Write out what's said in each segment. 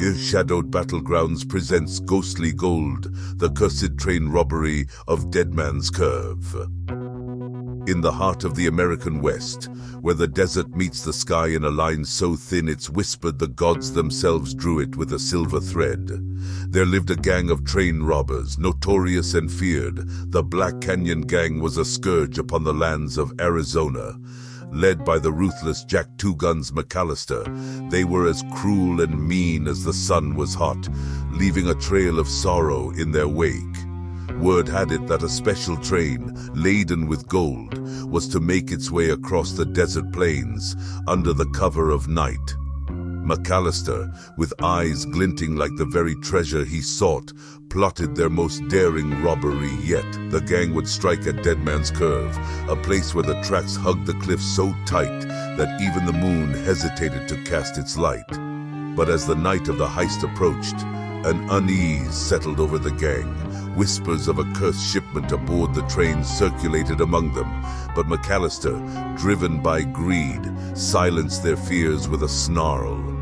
Shadowed Battlegrounds presents Ghostly Gold, the Cursed Train Robbery of Dead Man's Curve. In the heart of the American West, where the desert meets the sky in a line so thin it's whispered the gods themselves drew it with a silver thread, there lived a gang of train robbers, notorious and feared. The Black Canyon Gang was a scourge upon the lands of Arizona. Led by the ruthless Jack Two Guns McCallister, they were as cruel and mean as the sun was hot, leaving a trail of sorrow in their wake. Word had it that a special train, laden with gold, was to make its way across the desert plains under the cover of night. McCallister, with eyes glinting like the very treasure he sought, plotted their most daring robbery yet. The gang would strike at Dead Man's Curve, a place where the tracks hugged the cliff so tight that even the moon hesitated to cast its light. But as the night of the heist approached, an unease settled over the gang. Whispers of a cursed shipment aboard the train circulated among them, but McCallister, driven by greed, silenced their fears with a snarl.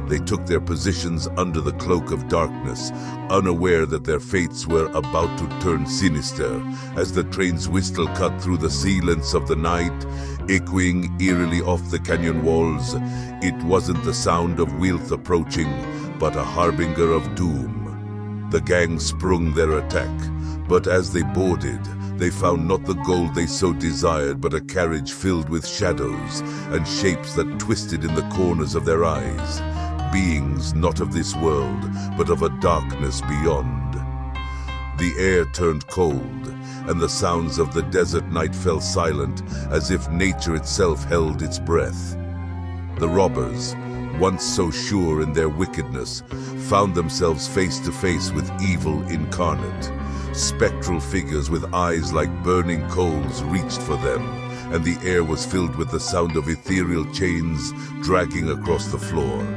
They took their positions under the cloak of darkness, unaware that their fates were about to turn sinister as the train's whistle cut through the silence of the night, echoing eerily off the canyon walls. It wasn't the sound of wealth approaching, but a harbinger of doom. The gang sprung their attack, but as they boarded, they found not the gold they so desired, but a carriage filled with shadows and shapes that twisted in the corners of their eyes. Beings not of this world, but of a darkness beyond. The air turned cold, and the sounds of the desert night fell silent, as if nature itself held its breath. The robbers, once so sure in their wickedness, found themselves face to face with evil incarnate. Spectral figures with eyes like burning coals reached for them, and the air was filled with the sound of ethereal chains dragging across the floor.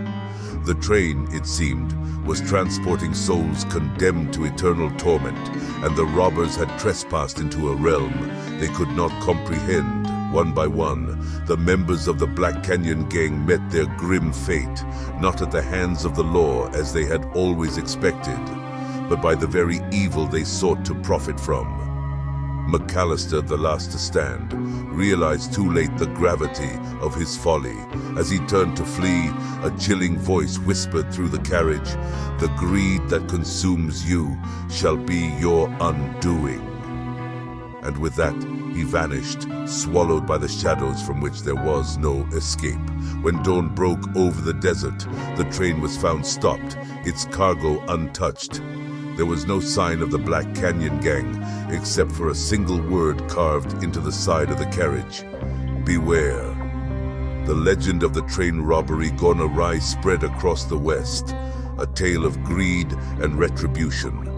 The train, it seemed, was transporting souls condemned to eternal torment, and the robbers had trespassed into a realm they could not comprehend. One by one, the members of the Black Canyon Gang met their grim fate, not at the hands of the law as they had always expected, but by the very evil they sought to profit from. McCallister, the last to stand, realized too late the gravity of his folly. As he turned to flee, a chilling voice whispered through the carriage, "The greed that consumes you shall be your undoing." And with that, he vanished, swallowed by the shadows from which there was no escape. When dawn broke over the desert, the train was found stopped, its cargo untouched. There was no sign of the Black Canyon Gang, except for a single word carved into the side of the carriage: "Beware." The legend of the train robbery gone awry spread across the West, a tale of greed and retribution.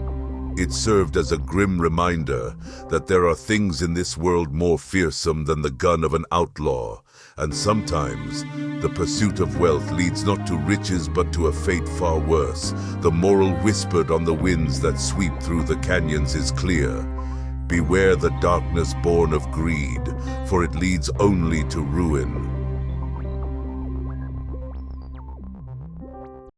It served as a grim reminder that there are things in this world more fearsome than the gun of an outlaw, and sometimes the pursuit of wealth leads not to riches but to a fate far worse. The moral whispered on the winds that sweep through the canyons is clear: beware the darkness born of greed, for it leads only to ruin.